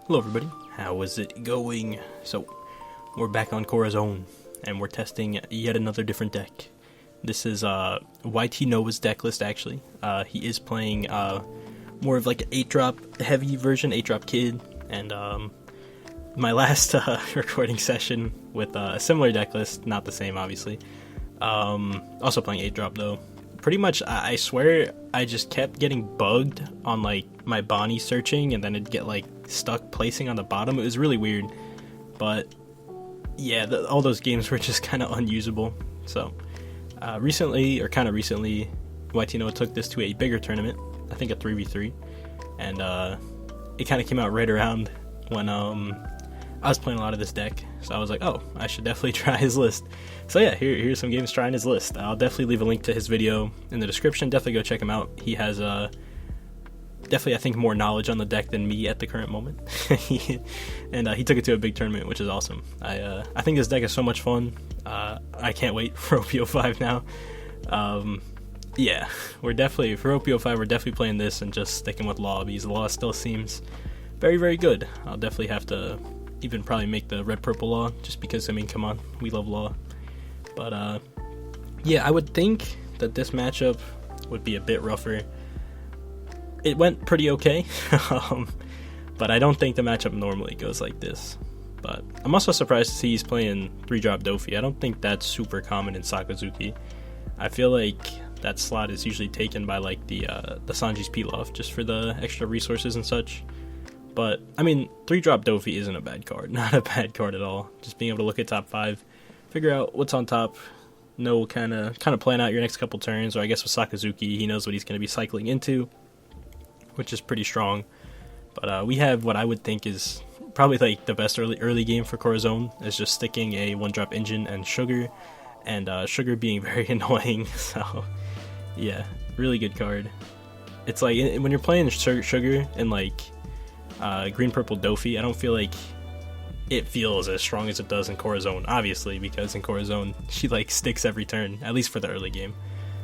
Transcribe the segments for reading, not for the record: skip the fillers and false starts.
Hello everybody, how is it going? So, we're back on Corazon, and we're testing yet another different deck. This is YTNoa's deck list actually. He is playing more of like an 8-drop heavy version, 8-drop kid, and my last recording session with a similar deck list, not the same obviously, also playing 8-drop though. Pretty much, I swear, I just kept getting bugged on like my Bonnie searching, and then it'd get like stuck placing on the bottom. It was really weird, but yeah, all those games were just kind of unusable. So recently, YTNoa took this to a bigger tournament, I think a 3v3, and it kind of came out right around when I was playing a lot of this deck, so I was like, oh, I should definitely try his list. So yeah, here's some games trying his list. I'll definitely leave a link to his video in the description. Definitely go check him out. He has definitely, I think, more knowledge on the deck than me at the current moment. And he took it to a big tournament, which is awesome. I think this deck is so much fun. I can't wait for OP05 now. Yeah, we're definitely, for OP05, we're definitely playing this and just sticking with Law, because Law still seems very, very good. I'll definitely have to even probably make the red-purple Law, just because, I mean, come on, we love Law. But, yeah, I would think that this matchup would be a bit rougher. It went pretty okay, but I don't think the matchup normally goes like this. But I'm also surprised to see he's playing 3-drop Dofi. I don't think that's super common in Sakazuki. I feel like that slot is usually taken by like the Sanji's Pilaf, just for the extra resources and such. But, I mean, 3-drop Dofi isn't a bad card. Not a bad card at all. Just being able to look at top 5, figure out what's on top, know kind of plan out your next couple turns, or I guess with Sakazuki, he knows what he's going to be cycling into, which is pretty strong. But we have what I would think is probably like the best early game for Corazon, is just sticking a 1-drop engine and Sugar, and Sugar being very annoying. So, yeah, really good card. It's like, when you're playing Sugar and like green-purple Dofi, I don't feel like it feels as strong as it does in Corazon, obviously, because in Corazon, she like sticks every turn, at least for the early game.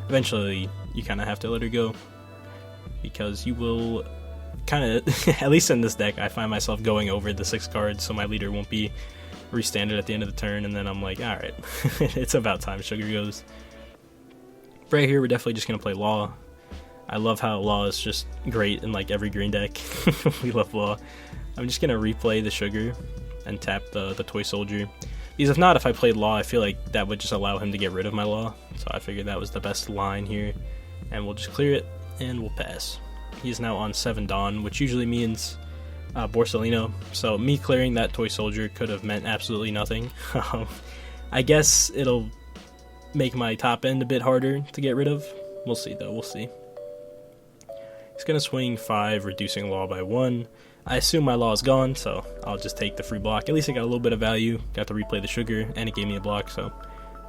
Eventually, you kind of have to let her go, because you will kind of, at least in this deck, I find myself going over the 6 cards, so my leader won't be restanded at the end of the turn, and then I'm like, alright, it's about time Sugar goes. Right here, we're definitely just going to play Law. I love how Law is just great in like every green deck. We love Law. I'm just going to replay the Sugar and tap the Toy Soldier, because if not, if I played Law, I feel like that would just allow him to get rid of my Law, so I figured that was the best line here, and we'll just clear it, and we'll pass. He is now on 7 Dawn, which usually means Borsalino, so me clearing that Toy Soldier could have meant absolutely nothing. I guess it'll make my top end a bit harder to get rid of. We'll see though, we'll see. He's going to swing 5, reducing Law by 1. I assume my Law is gone, so I'll just take the free block. At least I got a little bit of value, got to replay the Sugar, and it gave me a block, so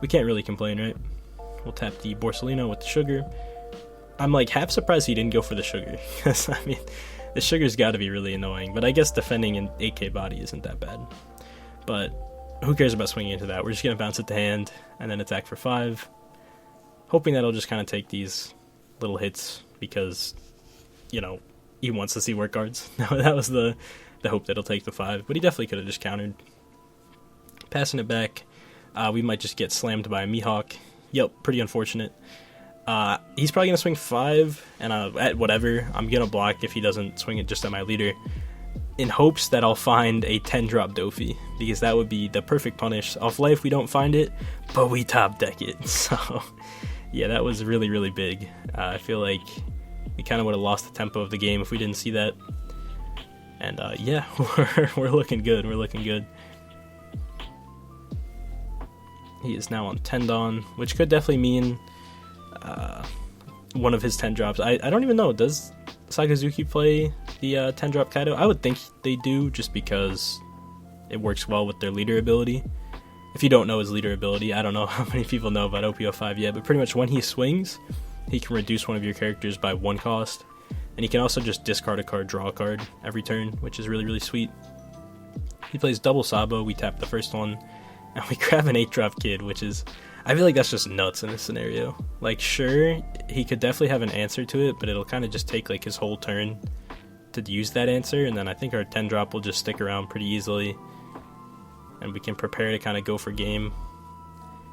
we can't really complain, right? We'll tap the Borsalino with the Sugar. I'm like half surprised he didn't go for the Sugar, because I mean, the Sugar's got to be really annoying, but I guess defending an 8k body isn't that bad. But who cares about swinging into that? We're just going to bounce it to hand, and then attack for 5, hoping that I'll just kind of take these little hits, because, you know, he wants to see work cards. That was the hope that he'll take the 5, but he definitely could have just countered. Passing it back, we might just get slammed by a Mihawk. Yep, pretty unfortunate. He's probably going to swing 5, and at whatever, I'm going to block if he doesn't swing it just at my leader, in hopes that I'll find a 10-drop Dofi, because that would be the perfect punish. Off life, we don't find it, but we top deck it. So, yeah, that was really, really big. I feel like we kind of would have lost the tempo of the game if we didn't see that. And, yeah, we're looking good, we're looking good. He is now on 10 Dawn, which could definitely mean one of his 10 drops. I don't even know, does Sakazuki play the 10 drop Kaido? I would think they do, just because it works well with their leader ability. If you don't know his leader ability, I don't know how many people know about OP05 yet, but pretty much when he swings, he can reduce one of your characters by 1 cost, and he can also just discard a card, draw a card every turn, which is really, really sweet. He plays double Sabo, we tap the first one, and we grab an 8-drop Kid, which is, I feel like that's just nuts in this scenario. Like, sure, he could definitely have an answer to it, but it'll kind of just take like his whole turn to use that answer, and then I think our 10 drop will just stick around pretty easily, and we can prepare to kind of go for game.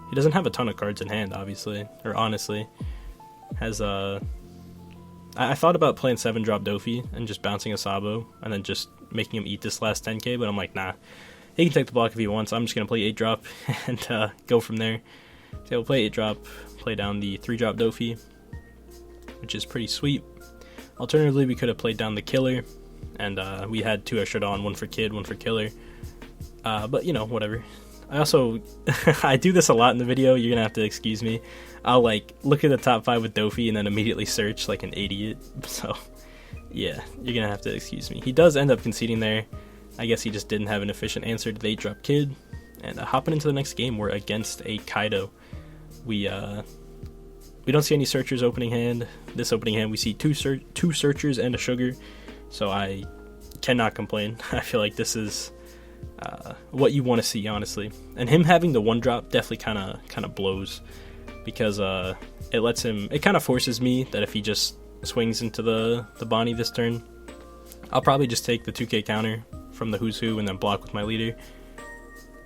He doesn't have a ton of cards in hand, obviously, or honestly. Has I thought about playing 7 drop Dofi and just bouncing a Sabo and then just making him eat this last 10k, but I'm like, nah, he can take the block if he wants. I'm just gonna play 8 drop and go from there. So we'll play 8 drop, play down the 3 drop Dofi, which is pretty sweet. Alternatively, we could have played down the killer, and we had 2 extra Dawn, 1 for kid, 1 for killer. But you know, whatever. I also, I do this a lot in the video, you're gonna have to excuse me. I'll like look at the top 5 with Dofi and then immediately search like an idiot. So yeah, you're gonna have to excuse me. He does end up conceding there. I guess he just didn't have an efficient answer to the 8 drop kid. And hopping into the next game, we're against a Kaido. We don't see any searchers opening hand. This opening hand we see two searchers and a sugar. So I cannot complain. I feel like this is what you want to see, honestly. And him having the 1 drop definitely kind of blows, because it lets him, it kind of forces me that if he just swings into the Bonnie this turn, I'll probably just take the 2k counter from the Who's Who and then block with my leader,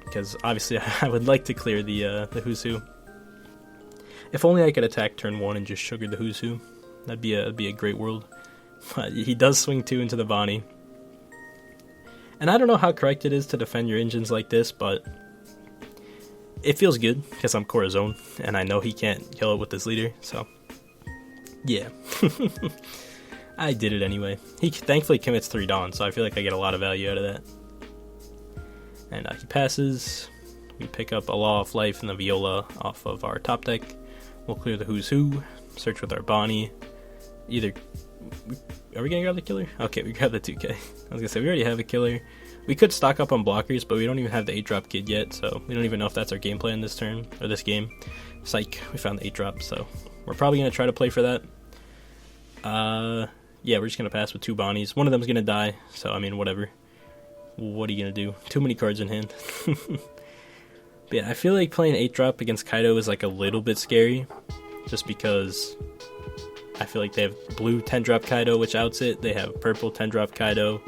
because obviously I would like to clear the Who's Who. If only I could attack turn 1 and just sugar the Who's Who. That'd be a great world. But he does swing 2 into the Bonnie. And I don't know how correct it is to defend your engines like this, but it feels good because I'm Corazon and I know he can't kill it with his leader, so yeah. I did it anyway. He thankfully commits 3 Dawn, so I feel like I get a lot of value out of that. And he passes. We pick up a Law of Life and the Viola off of our top deck. We'll clear the Who's Who, search with our Bonnie. Are we gonna grab the killer? Okay, we grab the 2k. I was gonna say, we already have a killer. We could stock up on blockers, but we don't even have the 8 drop kid yet, so we don't even know if that's our game plan this turn, or this game. Psych, we found the 8 drop, so we're probably gonna try to play for that. Yeah, we're just gonna pass with 2 Bonnies. One of them's gonna die, so I mean, whatever. What are you gonna do? Too many cards in hand. But yeah, I feel like playing 8 drop against Kaido is like a little bit scary, just because I feel like they have blue 10 drop Kaido, which outs it. They have purple 10 drop Kaido.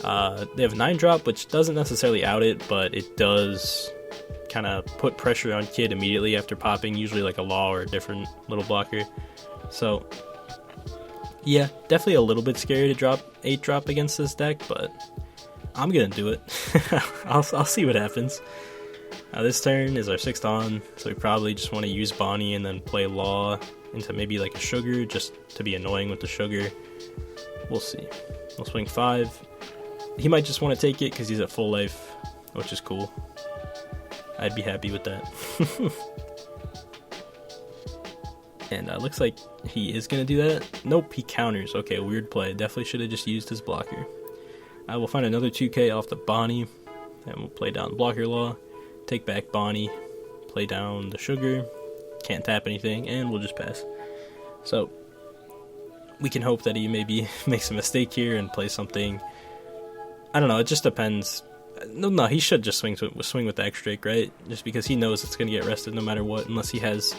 They have 9 drop, which doesn't necessarily out it, but it does kind of put pressure on Kid immediately after popping, usually like a Law or a different little blocker. So yeah, definitely a little bit scary to drop 8 drop against this deck, but I'm gonna do it. I'll see what happens. This turn is our 6th on, so we probably just want to use Bonnie and then play Law into maybe like a sugar, just to be annoying with the sugar. We'll see. We'll swing 5. He might just want to take it because he's at full life, which is cool. I'd be happy with that. And looks like he is going to do that. Nope, he counters. Okay, weird play. Definitely should have just used his blocker. I will find another 2k off the Bonnie, and we'll play down blocker Law, take back Bonnie, play down the sugar, can't tap anything, and we'll just pass. So we can hope that he maybe makes a mistake here and plays something. I don't know, it just depends. No, he should just swing with the X-Drake, right? Just because he knows it's going to get rested no matter what, unless he has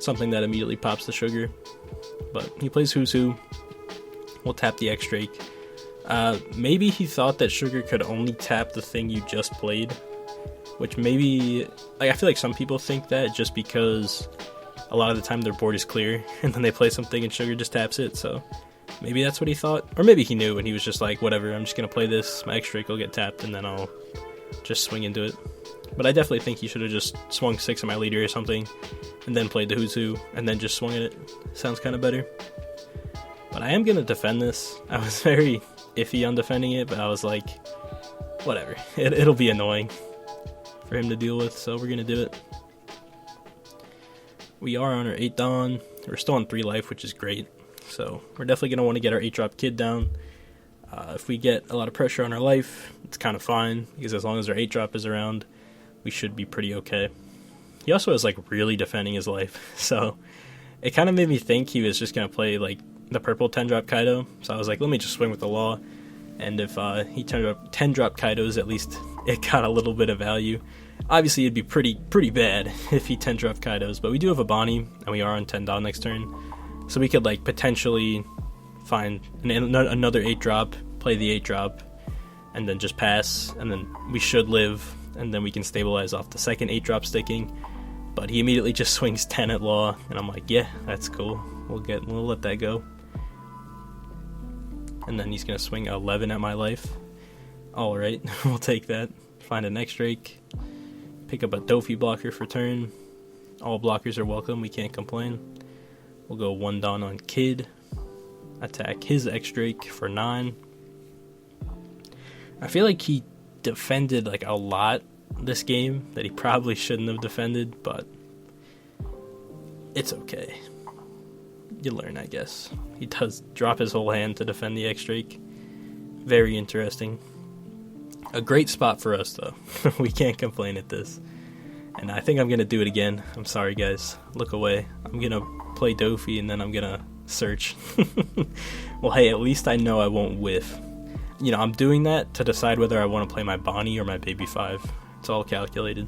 something that immediately pops the sugar. But he plays Who's Who. We'll tap the X-Drake. Maybe he thought that sugar could only tap the thing you just played, which maybe, like, I feel like some people think that just because a lot of the time their board is clear and then they play something and sugar just taps it, so maybe that's what he thought. Or maybe he knew and he was just like, whatever, I'm just going to play this, my X-Drake will get tapped and then I'll just swing into it. But I definitely think he should have just swung 6 on my leader or something and then played the Who's Who and then just swung at it. Sounds kind of better. But I am going to defend this. I was very iffy on defending it, but I was like, whatever, it'll be annoying for him to deal with, so we're going to do it. We are on our 8 Dawn. We're still on 3 life, which is great. So we're definitely going to want to get our 8 drop kid down. If we get a lot of pressure on our life, it's kind of fine, because as long as our 8 drop is around, we should be pretty okay. He also is like really defending his life, so it kind of made me think he was just going to play like the purple 10 drop Kaido. So I was like, let me just swing with the Law, and if he 10 drop Kaidos, at least it got a little bit of value. Obviously it'd be pretty bad if he 10 drop Kaidos, but we do have a Bonnie and we are on 10 Dawn next turn, so we could like potentially find another 8-drop, play the 8-drop, and then just pass, and then we should live, and then we can stabilize off the second 8-drop sticking. But he immediately just swings 10 at law, and I'm like, yeah, that's cool. We'll let that go. And then he's gonna swing 11 at my life. All right, we'll take that. Find a next Drake. Pick up a Dofi blocker for turn. All blockers are welcome. We can't complain. We'll go 1 Dawn on Kid. Attack his X Drake for 9. I feel like he defended like a lot this game that he probably shouldn't have defended, but it's okay. You learn, I guess. He does drop his whole hand to defend the X Drake. Very interesting. A great spot for us, though. We can't complain at this. And I think I'm going to do it again. I'm sorry, guys. Look away. I'm going to play Dofi, and then I'm going to search. Well, hey, at least I know I won't whiff. You know, I'm doing that to decide whether I want to play my Bonnie or my Baby 5. It's all calculated.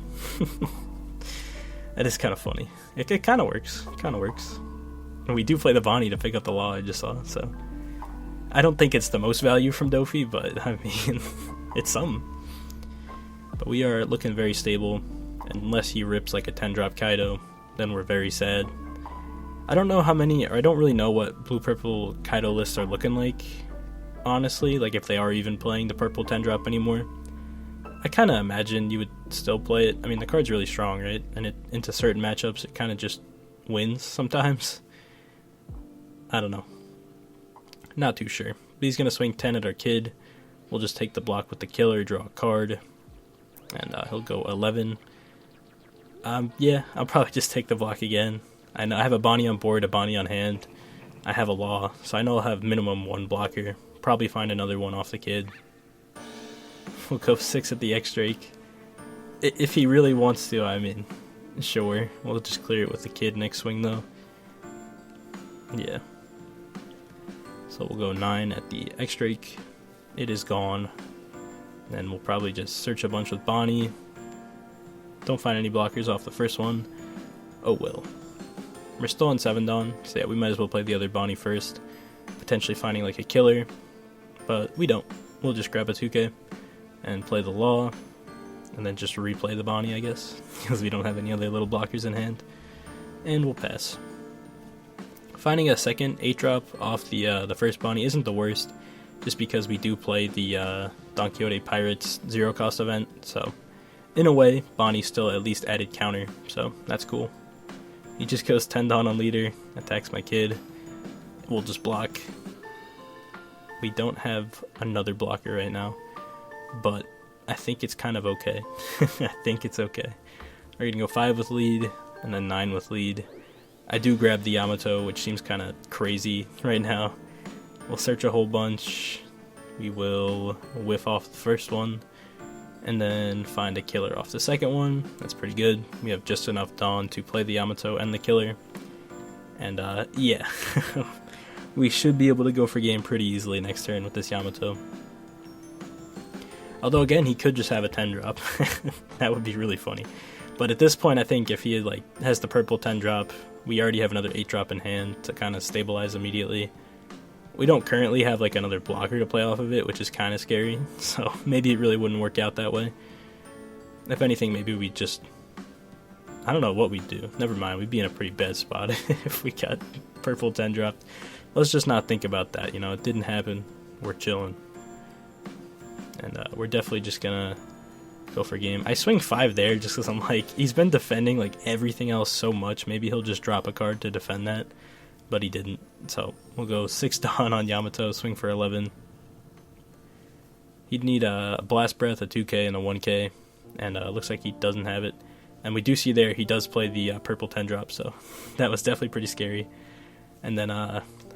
That is kind of funny. It kind of works. Kind of works. And we do play the Bonnie to pick up the law, I just saw. So I don't think it's the most value from Dofi, but I mean, it's something. But we are looking very stable. Unless he rips like a 10-drop Kaido, then we're very sad. I don't know how many, or I don't really know what blue-purple Kaido lists are looking like, honestly, like if they are even playing the purple 10-drop anymore. I kind of imagine you would still play it. I mean, the card's really strong, right? And into certain matchups, it kind of just wins sometimes. I don't know. Not too sure. But he's going to swing 10 at our Kid. We'll just take the block with the killer, draw a card, and he'll go 11. Yeah, I'll probably just take the block again. I know I have a Bonnie on board, a Bonnie on hand. I have a Law, so I know I'll have minimum 1 blocker. Probably find another one off the Kid. We'll go 6 at the X Drake. If he really wants to, I mean, sure. We'll just clear it with the Kid next swing, though. Yeah. So we'll go 9 at the X Drake. It is gone. Then we'll probably just search a bunch with Bonnie. Don't find any blockers off the first one. Oh well. We're still on 7 Dawn, so yeah, we might as well play the other Bonnie first. Potentially finding like a killer, but we don't. We'll just grab a 2K and play the Law, and then just replay the Bonnie, I guess, because we don't have any other little blockers in hand. And we'll pass. Finding a second 8-drop off the first Bonnie isn't the worst, just because we do play the Don Quixote Pirates 0-cost event, so in a way, Bonnie's still at least added counter, so that's cool. He just goes 10 Dawn on leader, attacks my Kid. We'll just block. We don't have another blocker right now, but I think it's kind of okay. I think it's okay. We're gonna go 5 with lead, and then 9 with lead. I do grab the Yamato, which seems kind of crazy right now. We'll search a whole bunch. We will whiff off the first one, and then find a killer off the second one. That's pretty good. We have just enough Dawn to play the Yamato and the killer. And yeah, we should be able to go for game pretty easily next turn with this Yamato. Although again, he could just have a 10-drop. That would be really funny. But at this point, I think if he has the purple 10-drop, we already have another 8-drop in hand to kind of stabilize immediately. We don't currently have like another blocker to play off of it, which is kind of scary. So maybe it really wouldn't work out that way. If anything, maybe we just, I don't know what we'd do. Never mind, we'd be in a pretty bad spot if we got purple 10 dropped. Let's just not think about that, you know, it didn't happen. We're chilling. And we're definitely just gonna go for game. I swing 5 there just because I'm like, he's been defending like everything else so much. Maybe he'll just drop a card to defend that. But he didn't. So we'll go 6 Dawn on Yamato, swing for 11. He'd need a Blast Breath, a 2K, and a 1K. And looks like he doesn't have it. And we do see there he does play the purple 10-drop, so that was definitely pretty scary. And then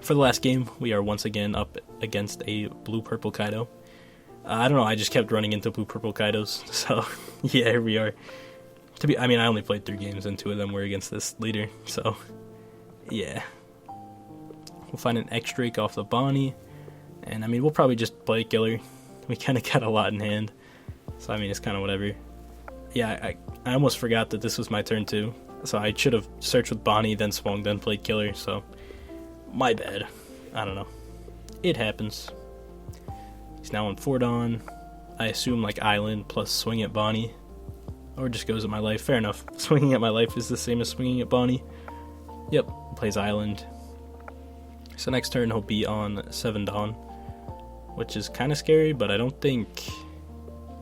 for the last game, we are once again up against a blue-purple Kaido. I don't know, I just kept running into blue-purple Kaidos, so yeah, here we are. I mean, I only played 3 games, and 2 of them were against this leader, so yeah. We'll find an X Drake off the Bonnie, and I mean, we'll probably just play killer. We kind of got a lot in hand, so I mean, it's kind of whatever. Yeah, I almost forgot that this was my turn too, so I should have searched with Bonnie, then swung, then played killer, so my bad. I don't know. It happens. He's now on 4 Dawn. I assume like Island plus swing at Bonnie. Or just goes at my life. Fair enough. Swinging at my life is the same as swinging at Bonnie. Yep, plays Island. So next turn he'll be on 7 Dawn, which is kind of scary, but I don't think,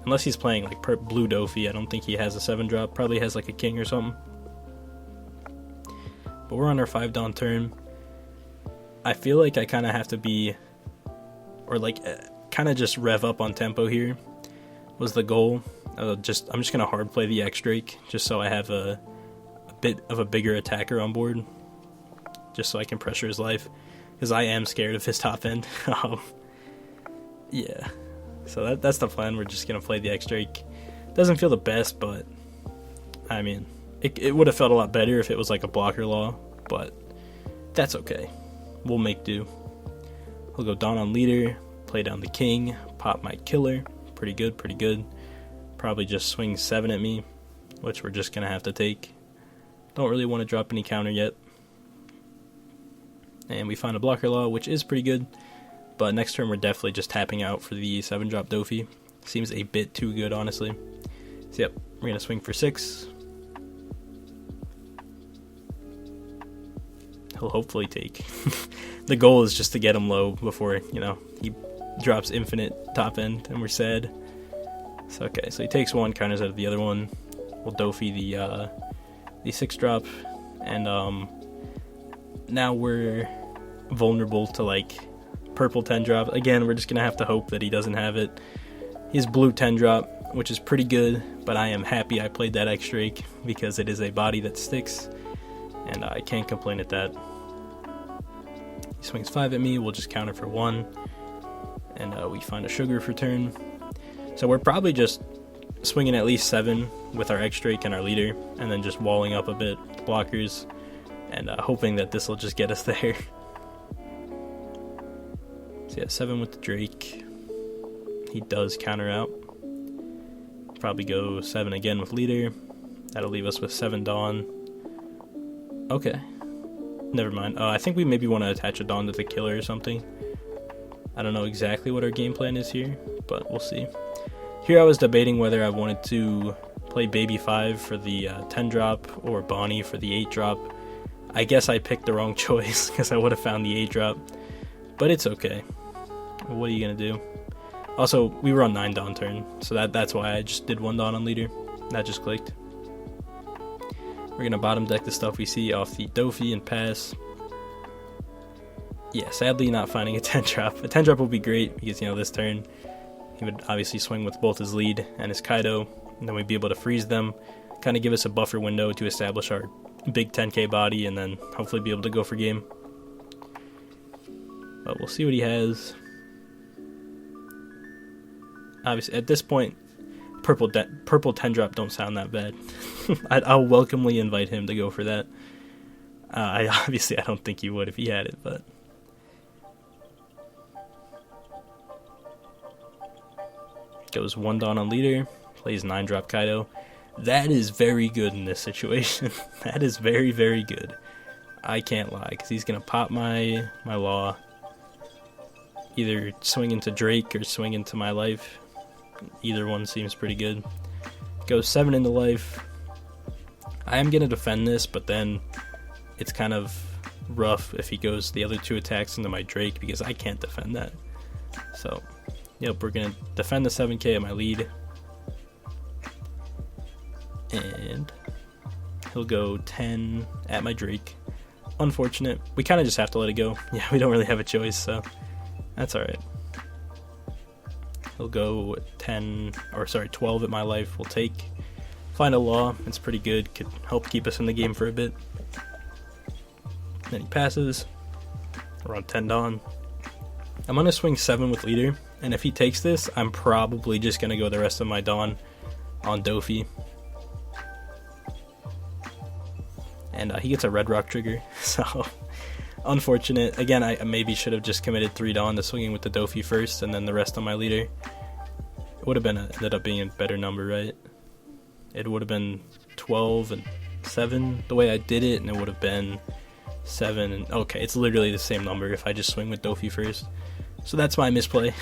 unless he's playing like blue Dofi, I don't think he has a 7 drop. Probably has like a king or something. But we're on our 5 Dawn turn. I feel like I kind of have to be, or like kind of just rev up on tempo here was the goal. I'm just gonna hard play the X Drake just so I have a bit of a bigger attacker on board, just so I can pressure his life, because I am scared of his top end. Yeah, so that's the plan. We're just gonna play the X Drake. Doesn't feel the best, but I mean, it would have felt a lot better if it was like a blocker law, but that's okay. We'll make do. We'll go Dawn on leader, play down the king, pop my killer. Pretty good, pretty good. Probably just swing 7 at me, which we're just gonna have to take. Don't really want to drop any counter yet. And we find a blocker law, which is pretty good. But next turn we're definitely just tapping out for the 7 drop Dofi. Seems a bit too good, honestly. So yep, we're gonna swing for 6. He'll hopefully take. The goal is just to get him low before, he drops infinite top end and we're sad. So okay, so he takes 1, counters out of the other one. We'll Dofi the 6 drop, and now we're vulnerable to like purple 10 drop. Again, we're just gonna have to hope that he doesn't have it. He has blue 10 drop, which is pretty good, but I am happy I played that X Drake because it is a body that sticks, and I can't complain at that. He swings 5 at me, we'll just counter for 1, and we find a sugar for turn. So we're probably just swinging at least 7 with our X Drake and our leader, and then just walling up a bit, blockers, and hoping that this will just get us there. So yeah, 7 with the Drake. He does counter out. Probably go 7 again with leader. That'll leave us with 7 Dawn. Okay. Never mind. I think we maybe want to attach a Dawn to the killer or something. I don't know exactly what our game plan is here, but we'll see. Here I was debating whether I wanted to play Baby 5 for the 10 drop or Bonnie for the 8 drop. I guess I picked the wrong choice because I would have found the 8 drop, but it's okay. What are you going to do? Also, we were on 9 Dawn turn, so that's why I just did 1 Dawn on leader. That just clicked. We're going to bottom deck the stuff we see off the Dofi and pass. Yeah, sadly not finding a 10 drop. A 10 drop would be great because, this turn he would obviously swing with both his lead and his Kaido, and then we'd be able to freeze them, kind of give us a buffer window to establish our big 10k body, and then hopefully be able to go for game. But we'll see what he has. Obviously, at this point, purple 10 drop don't sound that bad. I'll welcomely invite him to go for that. I don't think he would if he had it, but goes 1 Dawn on leader, plays 9 drop Kaido. That is very good in this situation. That is very, very good. I can't lie, because he's going to pop my law. Either swing into Drake or swing into my life. Either one seems pretty good. Goes 7 into life. I am going to defend this, but then it's kind of rough if he goes the other 2 attacks into my Drake, because I can't defend that. So, yep, we're going to defend the 7k at my lead. And he'll go 10 at my Drake. Unfortunate. We kind of just have to let it go. Yeah, we don't really have a choice, so that's alright. He'll go 12 at my life. We'll take. Find a law. It's pretty good. Could help keep us in the game for a bit. Then he passes. We're on 10 Dawn. I'm going to swing 7 with leader, and if he takes this, I'm probably just going to go the rest of my Dawn on Dofi. And he gets a red rock trigger, so unfortunate. Again, I maybe should have just committed 3 Dawn to swinging with the Dofi first, and then the rest on my leader. It would have ended up being a better number, right? It would have been 12 and 7 the way I did it, and it would have been 7 and okay, it's literally the same number if I just swing with Dofi first. So that's my misplay.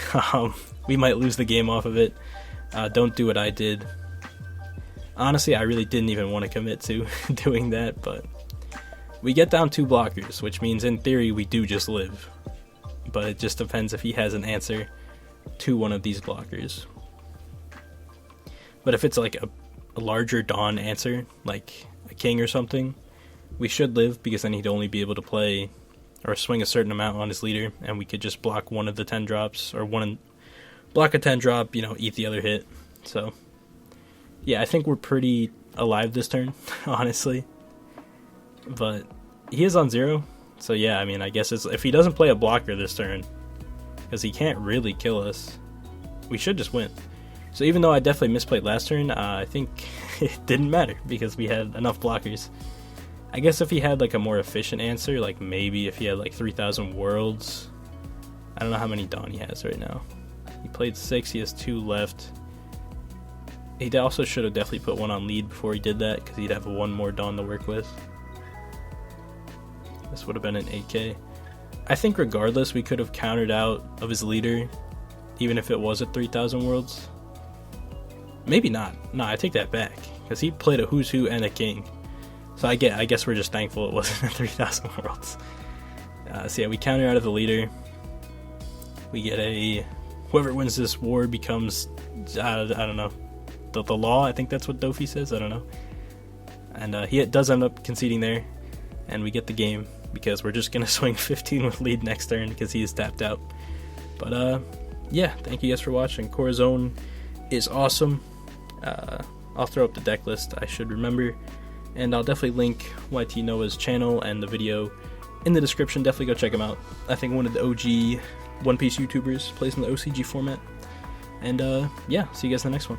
We might lose the game off of it. Don't do what I did. Honestly, I really didn't even want to commit to doing that, but we get down 2 blockers, which means in theory we do just live. But it just depends if he has an answer to one of these blockers. But if it's like a larger Dawn answer, like a king or something, we should live, because then he'd only be able to play or swing a certain amount on his leader, and we could just block one of the 10 drops, or block a 10 drop, eat the other hit. So yeah, I think we're pretty alive this turn, honestly. But he is on 0, so yeah, I mean, I guess if he doesn't play a blocker this turn, because he can't really kill us, we should just win. So even though I definitely misplayed last turn, I think it didn't matter, because we had enough blockers. I guess if he had like a more efficient answer, like maybe if he had like 3,000 worlds. I don't know how many Dawn he has right now. He played 6, he has 2 left. He also should have definitely put 1 on lead before he did that, because he'd have 1 more Dawn to work with. This would have been an 8k. I think regardless, we could have countered out of his leader, even if it was at 3,000 worlds. Maybe not. No, I take that back, because he played a who's who and a king. So I guess we're just thankful it wasn't at 3,000 worlds. So yeah, we counter out of the leader. We get whoever wins this war becomes, I don't know, the law. I think that's what Dofi says. I don't know. And he does end up conceding there, and we get the game, because we're just gonna swing 15 with lead next turn because he is tapped out. But yeah, thank you guys for watching. Corazon is awesome. I'll throw up the deck list, I should remember, and I'll definitely link YTNoa's channel and the video in the description. Definitely go check him out. I think one of the OG One Piece YouTubers, plays in the OCG format. And yeah, see you guys in the next one.